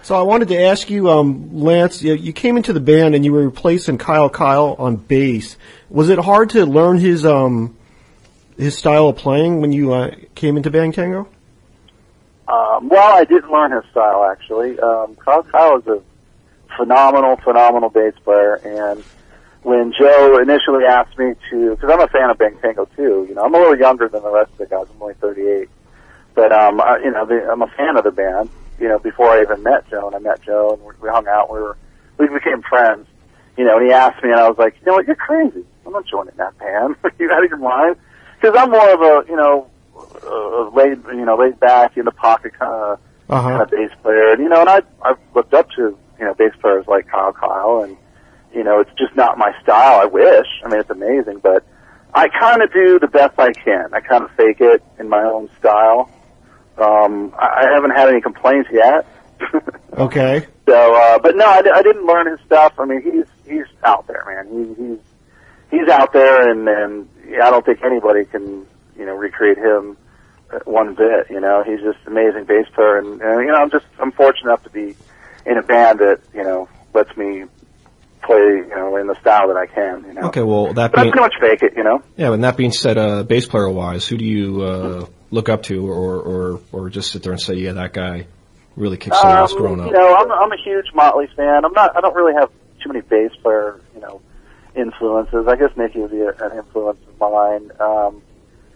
So I wanted to ask you, Lance, you came into the band and you were replacing Kyle on bass. Was it hard to learn his style of playing when you came into Bang Tango? Well, I didn't learn his style, actually. Kyle is a phenomenal bass player, and when Joe initially asked me to, because I'm a fan of Bang Tango too, you know, I'm a little younger than the rest of the guys, I'm only 38, but I'm a fan of the band, you know, before I even met Joe, and I met Joe, and we hung out, we became friends, you know, and he asked me, and I was like, you know what, you're crazy, I'm not joining that band, are you out of your mind? Because I'm more of a, you know, laid back, in the pocket kind of bass player, and, you know, and I've looked up to, you know, bass players like Kyle, and, you know, it's just not my style. I wish. I mean, it's amazing, but I kind of do the best I can. I kind of fake it in my own style. I haven't had any complaints yet. Okay. So, but no, I didn't learn his stuff. I mean, he's out there, man. He's out there, and I don't think anybody can, you know, recreate him one bit. You know, he's just an amazing bass player, and you know, I'm fortunate enough to be in a band that, you know, lets me play, you know, in the style that I can, you know. Okay, well, but I pretty much fake it, you know. Yeah, and that being said, bass player wise, who do you look up to, or just sit there and say, yeah, that guy really kicks some ass growing up? You know, I'm a huge Motley fan. I don't really have too many bass player, you know, influences. I guess Nicky would be an influence of mine.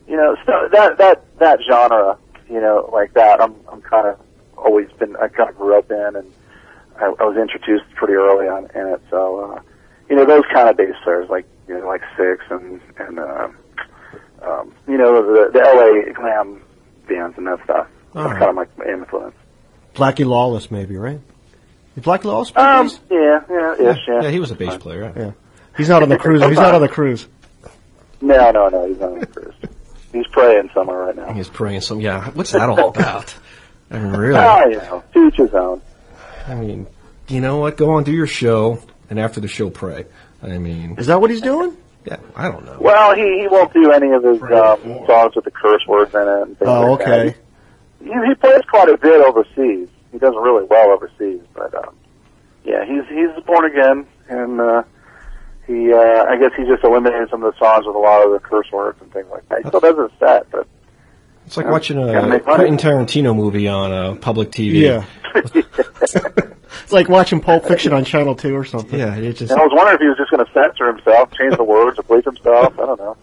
You know, so that genre, you know, like that, I'm kind of always been, I kind of grew up in, and I was introduced pretty early on in it, so, you know, those kind of bass players, like, you know, like Six and you know, the LA glam bands and that stuff. That's kind of my influence. Blackie Lawless, maybe, right? Is Blackie Lawless? Yeah, he was a bass player, right? Yeah. He's not on the cruise. He's not on the cruise. No, he's not on the cruise. He's praying somewhere right now. He's praying some, yeah. What's that all about? I mean, really? You know, to each his own. I mean, you know what? Go on, do your show, and after the show, pray. I mean... Is that what he's doing? Yeah, I don't know. Well, he won't do any of his songs with the curse words in it and things like okay. that. He plays quite a bit overseas. He does really well overseas, but, yeah, he's born again, and, I guess he just eliminated some of the songs with a lot of the curse words and things like that. He still does his set, but... It's like watching a Quentin Tarantino movie on public TV. Yeah. It's like watching Pulp Fiction on Channel 2 or something. Yeah, it just... And I was wondering if he was just going to censor himself, change the words, or bleep himself. I don't know.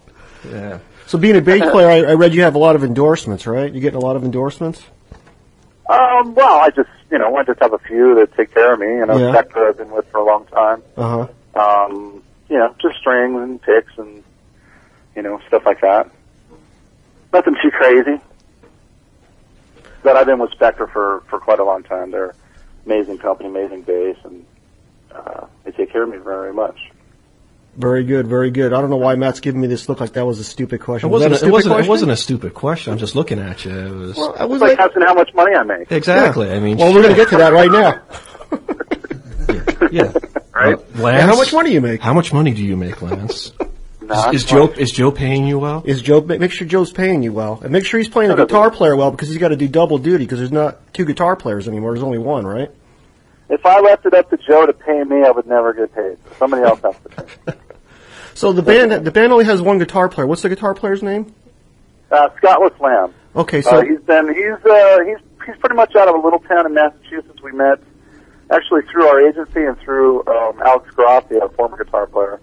Yeah. So being a bass player, I read you have a lot of endorsements, right? You getting a lot of endorsements? Well, I just have a few that take care of me. You know, Spectre I've been with for a long time. You know, just strings and picks and, you know, stuff like that. Nothing too crazy. But I've been with Spectre for quite a long time. They're amazing company, amazing bass, and they take care of me very much. Very good, very good. I don't know why Matt's giving me this look like that was a stupid question. It wasn't a stupid question. I'm just looking at you. It was like asking how much money I make. Exactly. Yeah. I mean, well, we're going to get to that right now. Yeah. Right? Lance, how much money do you make? How much money do you make, Lance? Is Joe paying you well? Make sure Joe's paying you well, and make sure he's playing the guitar player well, because he's got to do double duty, because there's not two guitar players anymore. There's only one, right? If I left it up to Joe to pay me, I would never get paid. Somebody else has to pay. So the band only has one guitar player. What's the guitar player's name? Scott Lamb. Okay, so he's pretty much out of a little town in Massachusetts. We met actually through our agency and through Alex Groff, the former guitar player.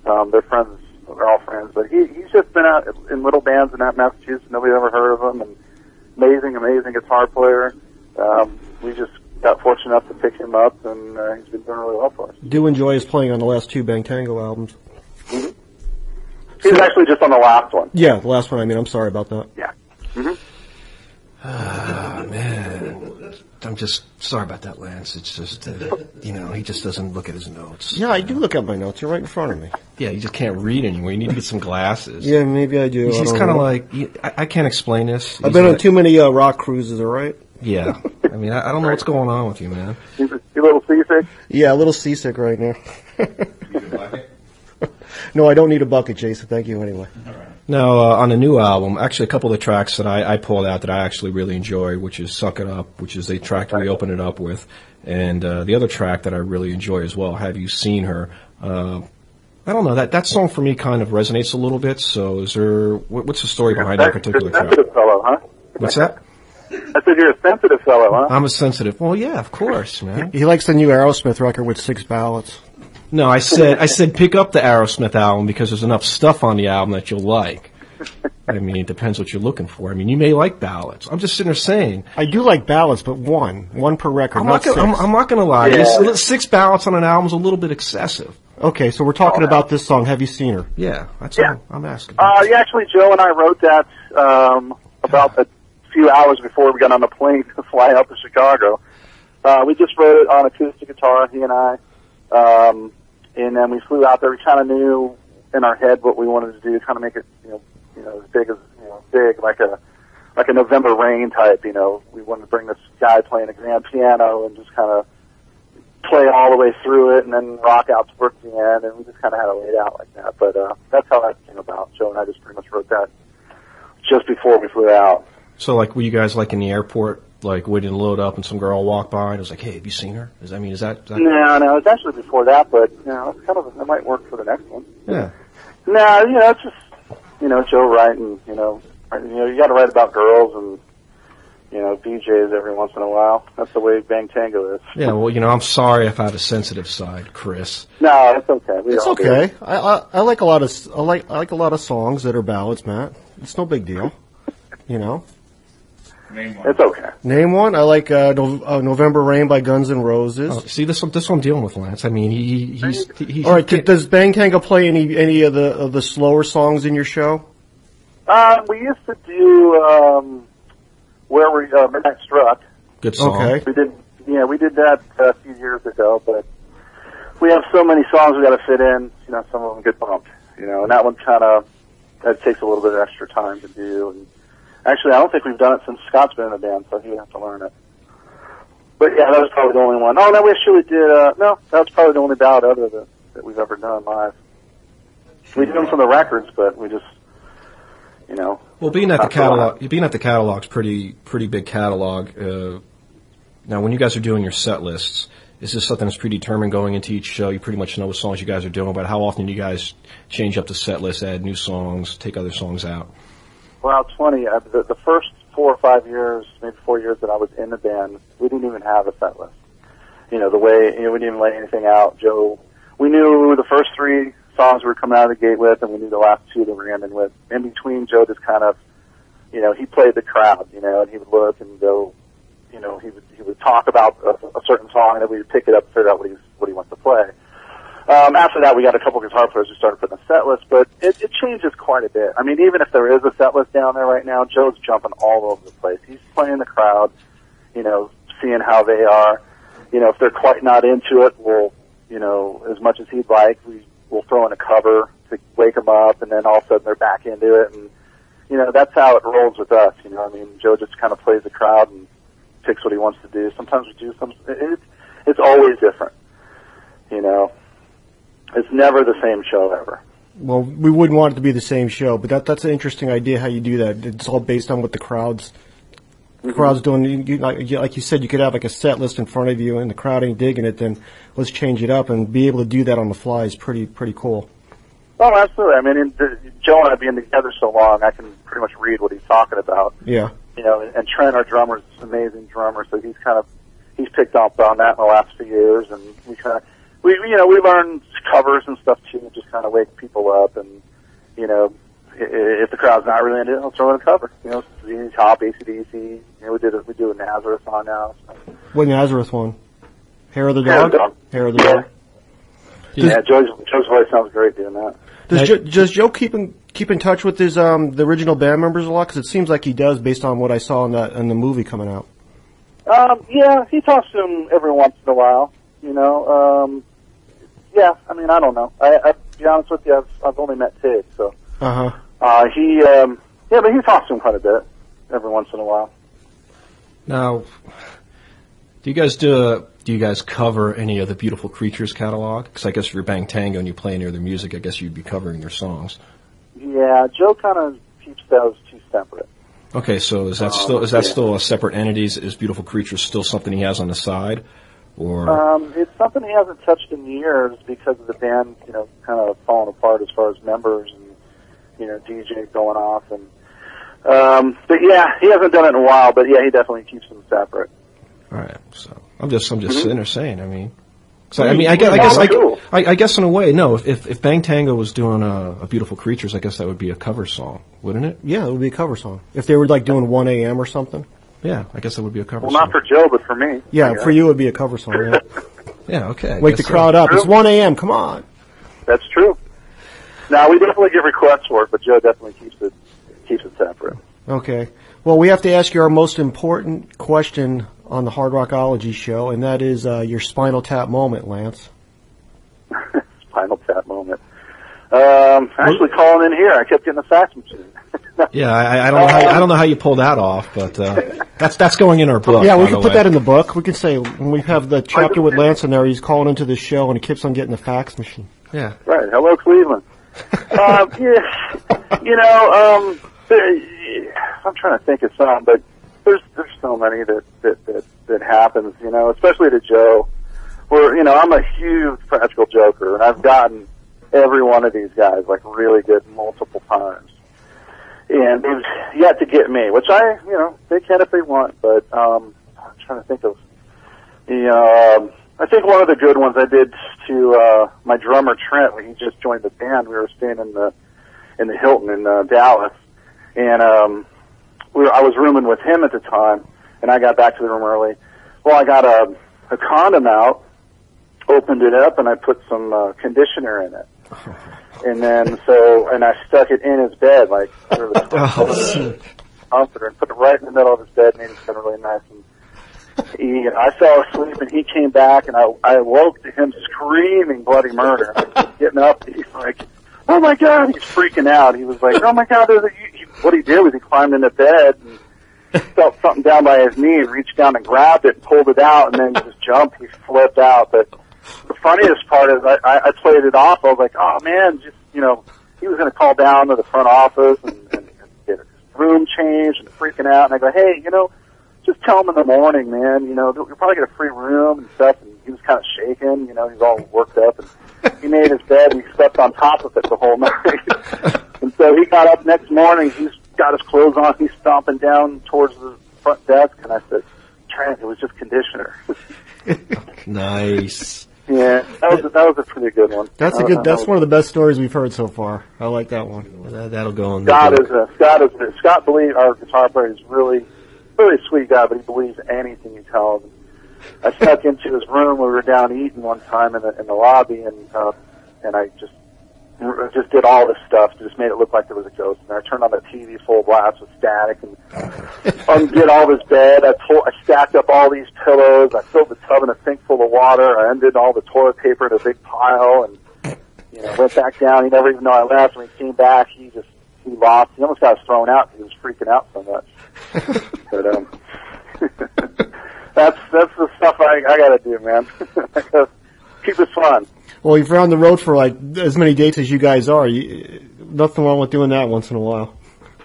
They're friends. They're all friends. But he's just been out in little bands in Massachusetts. Nobody ever heard of him. And amazing guitar player. We just got fortunate enough to pick him up, and he's been doing really well for us. Do enjoy his playing on the last two Bang Tango albums. Mm-hmm. He was actually just on the last one. Yeah, the last one. I mean, I'm sorry about that. Yeah. Mm-hmm. Man, I'm just sorry about that, Lance. It's just, he just doesn't look at his notes. Yeah, I do look at my notes. You're right in front of me. Yeah, you just can't read anymore. You need to get some glasses. Yeah, maybe I do. He's kind of like, I can't explain this. I've been on too many rock cruises, all right? Yeah. I mean, I don't know what's going on with you, man. You a little seasick? Yeah, a little seasick right now. No, I don't need a bucket, Jason. Thank you anyway. All right. Now, on the new album, actually a couple of the tracks that I pulled out that I actually really enjoy, which is Suck It Up, which is the track that we open it up with, and the other track that I really enjoy as well, Have You Seen Her? I don't know, that song for me kind of resonates a little bit, so is there, what's the story behind that particular track? Sensitive fellow, huh? What's that? I said you're a sensitive fellow, huh? I'm a sensitive. Well, yeah, of course, man. He likes the new Aerosmith record with 6 ballads. No, I said pick up the Aerosmith album because there's enough stuff on the album that you'll like. I mean, it depends what you're looking for. I mean, you may like ballads. I'm just sitting there saying. I do like ballads, but one per record, not 6. I'm not going to lie. Yeah. 6 ballads on an album is a little bit excessive. Okay, so we're talking about this song, Have You Seen Her? Yeah, that's Yeah. all I'm asking. Yeah, actually, Joe and I wrote that about a few hours before we got on the plane to fly out to Chicago. We just wrote it on acoustic guitar, he and I, and then we flew out there. We kind of knew in our head what we wanted to do, kind of make it, as big as big, like a November Rain type. We wanted to bring this guy playing a grand piano and just kind of play all the way through it, and then rock out towards the end, and we just kind of had it laid out like that. But that's how that came about. Joe and I just pretty much wrote that just before we flew out. So, like, were you guys like in the airport, like waiting to load up, and some girl walked by and it was like, "Hey, have you seen her?" Is that? No, it's actually before that, but it's kind of that might work for the next one. Yeah. No, it's just Joe writing. You got to write about girls and DJs every once in a while. That's the way Bang Tango is. Yeah. Well, I'm sorry if I had a sensitive side, Chris. No, it's okay. It's okay. I like a lot of I like a lot of songs that are ballads, Matt. It's no big deal. Name one. It's okay. Name one. I like November Rain by Guns N' Roses. Oh, see, this one I'm dealing with, Lance. I mean, he's all right. Does Bang Tango play any of the slower songs in your show? We used to do Where We Midnight Struck. Good song. Okay. We did that a few years ago, but we have so many songs we got to fit in. Some of them get bumped. And that one that takes a little bit of extra time to do. And actually, I don't think we've done it since Scott's been in the band, so he would have to learn it. But yeah, that was probably the only one. Oh no, we actually did. No, that was probably the only ballad other that we've ever done live. We did them from the records, but we just. Well, being at the catalog's pretty big catalog. Now, when you guys are doing your set lists, is this something that's predetermined going into each show? You pretty much know what songs you guys are doing, but how often do you guys change up the set list, add new songs, take other songs out? Well, it's funny. The first 4 or 5 years, maybe 4 years that I was in the band, we didn't even have a set list. The way we didn't even lay anything out. Joe, we knew the first 3 songs we were coming out of the gate with, and we knew the last 2 that we were ending with. In between, Joe just kind of, he played the crowd, and he would look and go, he would talk about a certain song, and then we would pick it up and figure out what he wants to play. After that, we got a couple guitar players who started putting a set list, but it changes quite a bit. I mean, even if there is a set list down there right now, Joe's jumping all over the place. He's playing the crowd, seeing how they are. If they're quite not into it, we'll, as much as he'd like, we'll throw in a cover to wake them up, and then all of a sudden they're back into it, and that's how it rolls with us. Joe just kind of plays the crowd and picks what he wants to do. Sometimes we do some. It's always different. It's never the same show ever. Well, we wouldn't want it to be the same show, but that's an interesting idea how you do that. It's all based on what the crowd's doing. Like you said, you could have like a set list in front of you, and the crowd ain't digging it. Then let's change it up, and be able to do that on the fly is pretty cool. Oh, absolutely. I mean, Joe and I being together so long, I can pretty much read what he's talking about. Yeah. And Trent, our drummer, is an amazing drummer, so he's picked up on that in the last few years, and we learn covers and stuff too, just kind of wake people up, and if the crowd's not really into it, I'll throw in a cover. Top AC/DC. We do a Nazareth song now. So. What Nazareth one? Hair of the Dog. Hair of the Dog. Yeah, Joe's voice sounds great doing that. Does Joe keep in touch with his the original band members a lot? Because it seems like he does, based on what I saw in the movie coming out. Yeah, he talks to them every once in a while. Yeah, I mean, I don't know. I to be honest with you, I've only met Tig, so. But he talks to him quite a bit every once in a while. Now, do you guys cover any of the Beautiful Creatures catalog? Because I guess if you're Bang Tango and you play any of their music, I guess you'd be covering their songs. Yeah, Joe kind of keeps those two separate. Okay, so is that still a separate entity? Is Beautiful Creatures still something he has on the side, or? It's something he hasn't touched in years because of the band, kind of falling apart as far as members and DJ going off and. But yeah, he hasn't done it in a while. But yeah, he definitely keeps them separate. All right, so I'm just sitting there saying, I guess in a way, no. If Bang Tango was doing a Beautiful Creatures, I guess that would be a cover song, wouldn't it? Yeah, it would be a cover song. If they were like doing 1 a.m. or something. Yeah, I guess that would be a cover song. song. Well, not for Joe, but for me. Yeah, for you it would be a cover song. Yeah. Yeah, okay. Wake the crowd up. It's 1 a.m. Come on. That's true. Now we definitely get requests for it, but Joe definitely keeps it separate. Okay. Well, we have to ask you our most important question on the Hard Rockology show, and that is your Spinal Tap moment, Lance. Spinal Tap moment. Actually calling in here. I kept getting the fax machine. Yeah, I don't know how you pull that off, but that's going in our book. Yeah, we can put that in the book. We can say when we have the chapter with Lance in there, he's calling into the show and he keeps on getting the fax machine. Yeah. Right. Hello, Cleveland. I'm trying to think of some, but there's so many that happens, especially to Joe. Where I'm a huge practical joker, and I've gotten every one of these guys like really good multiple times, and they've yet to get me, which they can if they want, but I'm trying to think of I think one of the good ones I did to my drummer Trent when he just joined the band. We were staying in the Hilton in Dallas, and I was rooming with him at the time, and I got back to the room early. Well, I got a condom out, opened it up, and I put some conditioner in it, and then and I stuck it in his bed like under the comforter and put it right in the middle of his bed, made it sound really nice. And I fell asleep, and he came back, and I awoke to him screaming bloody murder. Getting up, he's like, "Oh my God!" He's freaking out. He was like, "Oh my God!" What he did was he climbed into bed and felt something down by his knee and reached down and grabbed it and pulled it out, and then just jumped. He flipped out. But the funniest part is I played it off. I was like, "Oh man!" Just he was going to call down to the front office and get his room changed and freaking out. And I go, "Hey, just tell him in the morning, man. You'll probably get a free room and stuff." And he was kind of shaking. He's all worked up, and he made his bed and he slept on top of it the whole night. And so he got up next morning. He's got his clothes on. He's stomping down towards the front desk, and I said, "Trent, it was just conditioner." Nice. Yeah, that was a pretty good one. That's one of the best stories we've heard so far. I like that one. That'll go on. Scott believes our guitar player is really a sweet guy, but he believes anything you tell him. I snuck into his room. We were down eating one time in the lobby, and I just did all this stuff. Just made it look like there was a ghost. And I turned on the TV full blast with static and undid all this bed. I stacked up all these pillows. I filled the tub in a sink full of water. I undid all the toilet paper in a big pile and went back down. He never even knew I left. When he came back, he lost. He almost got us thrown out because he was freaking out so much. But that's the stuff I got to do, man. Keep it fun. Well, if you're on the road for like as many dates as you guys are, nothing wrong with doing that once in a while.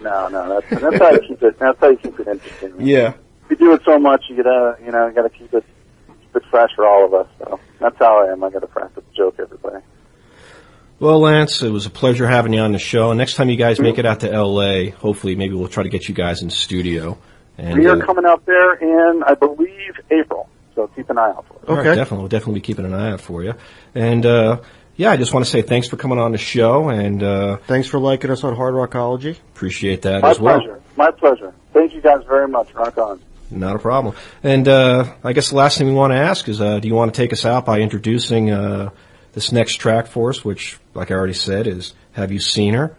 No, that's how you keep it. That's how you keep it interesting. Man. Yeah. If you do it so much, you gotta keep it fresh for all of us. So that's how I am. I gotta practice the joke every day. Well, Lance, it was a pleasure having you on the show. And next time you guys make it out to L.A., hopefully maybe we'll try to get you guys in studio. And, we are coming out there in, I believe, April. So keep an eye out for it. Okay. Right, definitely. We'll definitely be keeping an eye out for you. And, I just want to say thanks for coming on the show. And thanks for liking us on Hard Rockology. Appreciate that as well. My pleasure. Thank you guys very much. Rock on. Not a problem. And I guess the last thing we want to ask is, do you want to take us out by introducing this next track for us, which, like I already said, is Have You Seen Her?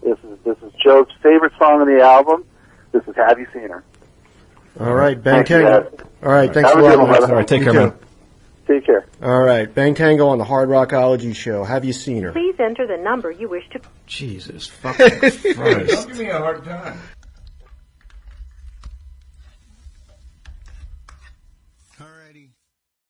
This is Joe's favorite song on the album. This is Have You Seen Her. All right, Bang Tango. All right, thanks a lot. All right, take care, man. Take care. All right, Bang Tango on the Hard Rockology show. Have you seen her? Please enter the number you wish to... Jesus fucking Christ. Don't give me a hard time.